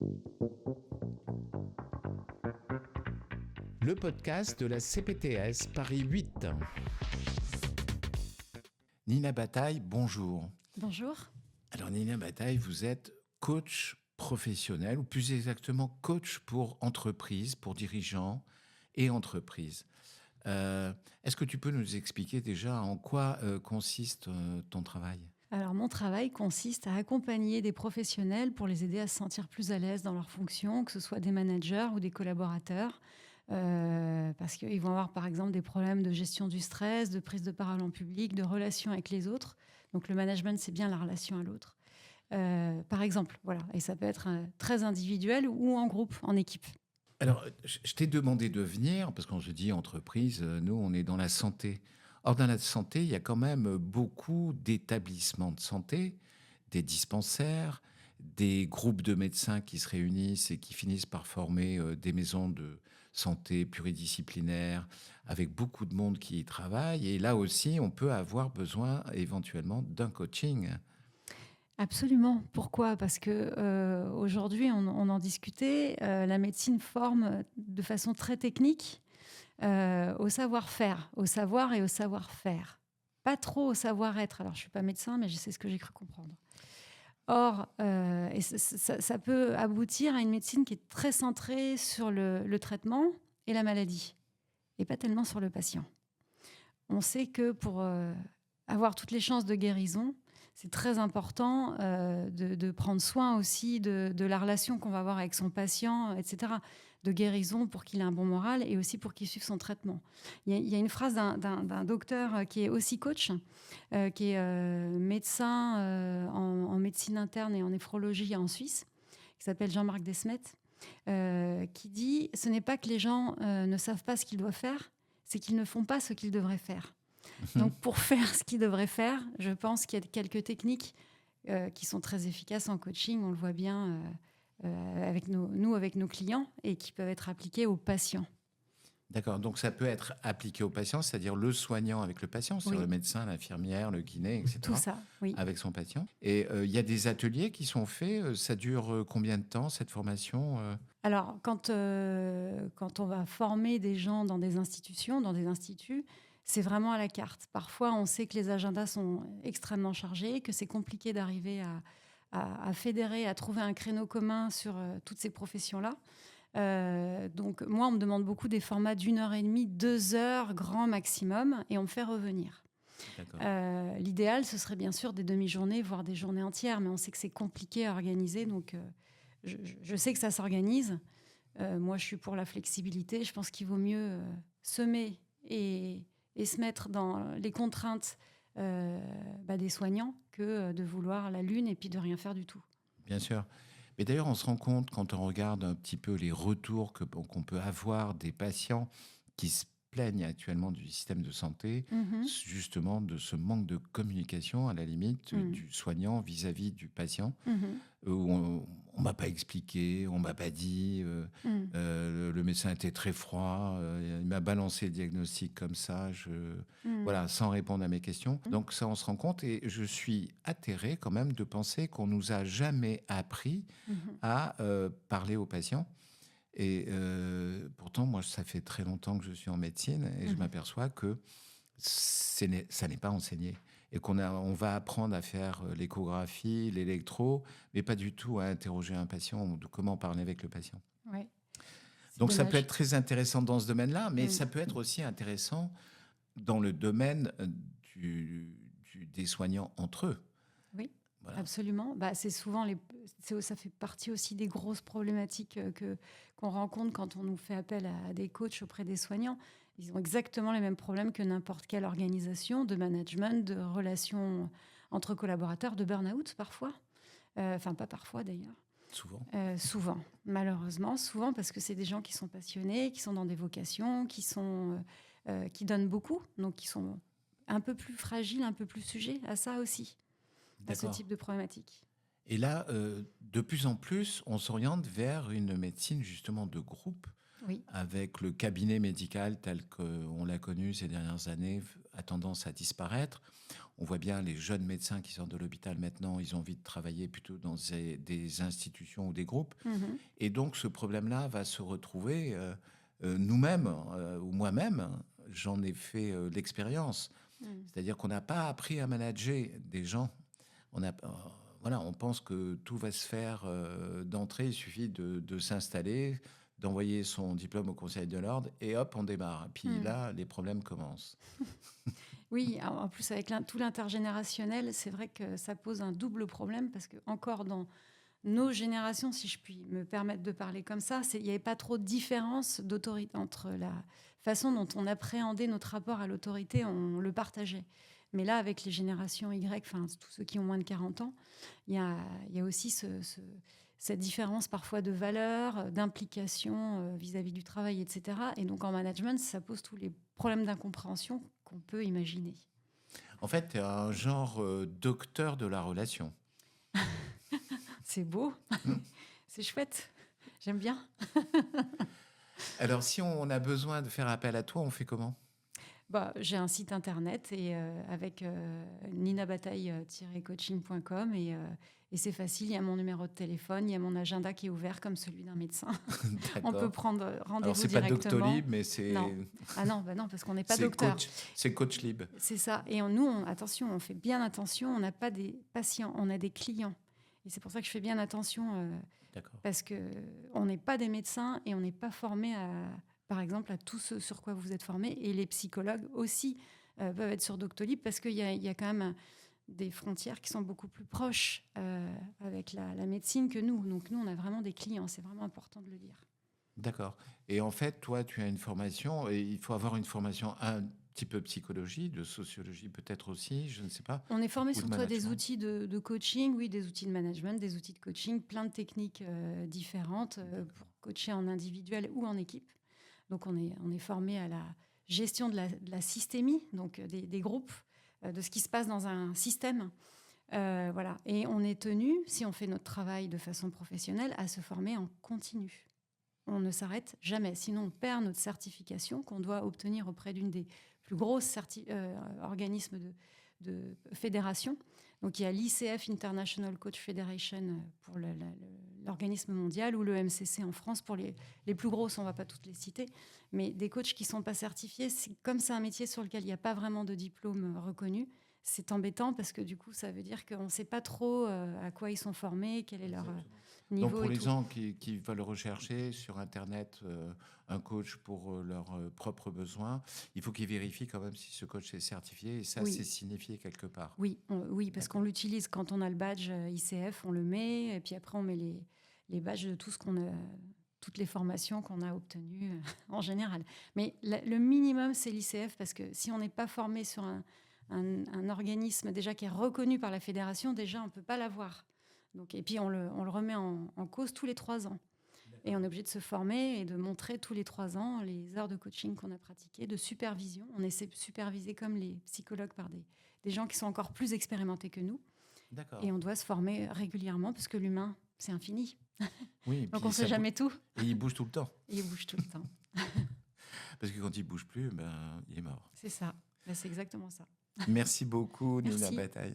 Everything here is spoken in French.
Le podcast de la CPTS Paris 8. Nina Bataille, bonjour. Bonjour. Alors Nina Bataille, vous êtes coach professionnel, ou plus exactement coach pour entreprises, pour dirigeants et entreprises. Est-ce que tu peux nous expliquer déjà en quoi consiste ton travail ? Alors, mon travail consiste à accompagner des professionnels pour les aider à se sentir plus à l'aise dans leurs fonctions, que ce soit des managers ou des collaborateurs, parce qu'ils vont avoir par exemple des problèmes de gestion du stress, de prise de parole en public, de relations avec les autres. Donc le management, c'est bien la relation à l'autre. Par exemple, voilà. Et ça peut être très individuel ou en groupe, en équipe. Alors, je t'ai demandé de venir, parce que quand je dis entreprise, nous, on est dans la santé. Or, dans la santé, il y a quand même beaucoup d'établissements de santé, des dispensaires, des groupes de médecins qui se réunissent et qui finissent par former des maisons de santé pluridisciplinaires, avec beaucoup de monde qui y travaille. Et là aussi, on peut avoir besoin éventuellement d'un coaching. Absolument. Pourquoi ? Parce que aujourd'hui, on en discutait, la médecine forme de façon très technique au savoir-faire, au savoir et au savoir-faire. Pas trop au savoir-être. Alors, je ne suis pas médecin, mais je sais ce que j'ai cru comprendre. Or, et ça peut aboutir à une médecine qui est très centrée sur le traitement et la maladie, et pas tellement sur le patient. On sait que pour avoir toutes les chances de guérison, c'est très important de prendre soin aussi de la relation qu'on va avoir avec son patient, etc. De guérison pour qu'il ait un bon moral et aussi pour qu'il suive son traitement. Il y a une phrase d'un docteur qui est aussi coach, qui est médecin en médecine interne et en néphrologie en Suisse, qui s'appelle Jean-Marc Desmet, qui dit « Ce n'est pas que les gens ne savent pas ce qu'ils doivent faire, c'est qu'ils ne font pas ce qu'ils devraient faire. » Donc, pour faire ce qu'ils devraient faire, je pense qu'il y a quelques techniques qui sont très efficaces en coaching. On le voit bien avec nos clients et qui peuvent être appliquées aux patients. D'accord, donc ça peut être appliqué au patient, c'est-à-dire le soignant avec le patient, c'est-à-dire Oui. le médecin, l'infirmière, le kiné, etc. Tout ça, oui. Avec son patient. Et il y a des ateliers qui sont faits, ça dure combien de temps cette formation Alors, quand on va former des gens dans des institutions, dans des instituts, c'est vraiment à la carte. Parfois, on sait que les agendas sont extrêmement chargés, que c'est compliqué d'arriver à fédérer, à trouver un créneau commun sur toutes ces professions-là. Donc, moi, on me demande beaucoup des formats d'1h30, 2 heures, grand maximum, et on me fait revenir. L'idéal, ce serait bien sûr des demi-journées, voire des journées entières, mais on sait que c'est compliqué à organiser, donc je sais que ça s'organise. Moi, je suis pour la flexibilité. Je pense qu'il vaut mieux semer et se mettre dans les contraintes des soignants que de vouloir la lune et puis de rien faire du tout. Bien sûr. Mais d'ailleurs, on se rend compte quand on regarde un petit peu les retours qu'on peut avoir des patients qui se plaignent actuellement du système de santé, justement de ce manque de communication, à la limite, du soignant vis-à-vis du patient, où on ne m'a pas expliqué, on ne m'a pas dit, le médecin était très froid, il m'a balancé le diagnostic comme ça, voilà, sans répondre à mes questions. Donc ça, on se rend compte, et je suis atterré quand même de penser qu'on nous a jamais appris à parler aux patients. Et pourtant, moi, ça fait très longtemps que je suis en médecine et je m'aperçois que ça n'est pas enseigné. Et on va apprendre à faire l'échographie, l'électro, mais pas du tout à interroger un patient ou de comment parler avec le patient. Ouais. Donc, dommage. ça peut être très intéressant dans ce domaine-là, mais ça peut être aussi intéressant dans le domaine des soignants entre eux. Oui, voilà. Absolument. C'est souvent ça fait partie aussi des grosses problématiques qu'on rencontre quand on nous fait appel à des coachs auprès des soignants. Ils ont exactement les mêmes problèmes que n'importe quelle organisation de management, de relations entre collaborateurs, de burn-out parfois. Enfin, pas parfois d'ailleurs. Souvent. Malheureusement, souvent parce que c'est des gens qui sont passionnés, qui sont dans des vocations, qui donnent beaucoup, donc qui sont un peu plus fragiles, un peu plus sujets à ça aussi, à ce type de problématique. Et là, de plus en plus, on s'oriente vers une médecine justement de groupe, avec le cabinet médical tel qu'on l'a connu ces dernières années, a tendance à disparaître. On voit bien les jeunes médecins qui sortent de l'hôpital maintenant, ils ont envie de travailler plutôt dans des institutions ou des groupes. Et donc, ce problème-là va se retrouver nous-mêmes, ou moi-même, j'en ai fait l'expérience. C'est-à-dire qu'on n'a pas appris à manager des gens. Voilà, on pense que tout va se faire d'entrée, il suffit de s'installer, d'envoyer son diplôme au Conseil de l'ordre, et hop, on démarre. Et puis là, les problèmes commencent. Oui, en plus avec tout l'intergénérationnel, c'est vrai que ça pose un double problème parce que encore dans nos générations, si je puis me permettre de parler comme ça, il n'y avait pas trop de différence d'autorité entre la façon dont on appréhendait notre rapport à l'autorité, on le partageait. Mais là, avec les générations Y, enfin tous ceux qui ont moins de 40 ans, il y a aussi cette différence parfois de valeur, d'implication vis-à-vis du travail, etc. Et donc en management, ça pose tous les problèmes d'incompréhension qu'on peut imaginer. En fait, tu es un genre docteur de la relation. C'est beau, c'est chouette, j'aime bien. Alors, si on a besoin de faire appel à toi, on fait comment ? J'ai un site internet et avec ninabataille-coaching.com et c'est facile, il y a mon numéro de téléphone, il y a mon agenda qui est ouvert comme celui d'un médecin. On peut prendre rendez-vous Alors, c'est directement. pas Doctolib, mais c'est... Non. Ah non, parce qu'on n'est pas docteur. C'est Coachlib. C'est ça. Et nous, attention, on fait bien attention, on n'a pas des patients, on a des clients. Et c'est pour ça que je fais bien attention, parce qu'on n'est pas des médecins et on n'est pas formé par exemple, à tout ce sur quoi vous êtes formés. Et les psychologues aussi peuvent être sur Doctolib parce qu'il y a quand même des frontières qui sont beaucoup plus proches avec la médecine que nous. Donc nous, on a vraiment des clients. C'est vraiment important de le dire. D'accord. Et en fait, toi, tu as une formation, et il faut avoir une formation un petit peu psychologie, de sociologie peut-être aussi, je ne sais pas. On est formé surtout à des outils de coaching, oui, des outils de management, des outils de coaching, plein de techniques différentes pour coacher en individuel ou en équipe. Donc, on est formé à la gestion de la systémie, donc des groupes, de ce qui se passe dans un système. Voilà. Et on est tenu, si on fait notre travail de façon professionnelle, à se former en continu. On ne s'arrête jamais. Sinon, on perd notre certification qu'on doit obtenir auprès d'une des plus grosses organismes de fédération. Donc, il y a l'ICF, International Coach Federation, pour l'organisme mondial, ou le MCC en France, pour les plus grosses, on ne va pas toutes les citer. Mais des coachs qui ne sont pas certifiés, comme c'est un métier sur lequel il n'y a pas vraiment de diplôme reconnu, c'est embêtant parce que du coup, ça veut dire qu'on ne sait pas trop à quoi ils sont formés, quel est leur niveau. Donc, pour les tout. gens qui veulent rechercher sur Internet un coach pour leurs propres besoins, il faut qu'ils vérifient quand même si ce coach est certifié, et ça, Oui. c'est signifié quelque part. Oui, parce qu'on l'utilise quand on a le badge ICF, on le met, et puis après, on met les badges de tout ce qu'on a, toutes les formations qu'on a obtenues en général. Mais le minimum, c'est l'ICF, parce que si on n'est pas formé sur un organisme déjà qui est reconnu par la fédération, déjà, on ne peut pas l'avoir. Donc, et puis, on le remet en cause tous les 3 ans. Et on est obligé de se former et de montrer tous les 3 ans les heures de coaching qu'on a pratiquées, de supervision. On essaie de superviser comme les psychologues par des gens qui sont encore plus expérimentés que nous. D'accord. Et on doit se former régulièrement parce que l'humain, c'est infini. Oui, donc on ne sait jamais tout. Et il bouge tout le temps. Et il bouge tout le temps. Parce que quand il ne bouge plus, il est mort. C'est ça. C'est exactement ça. Merci beaucoup, Merci. Nina Bataille.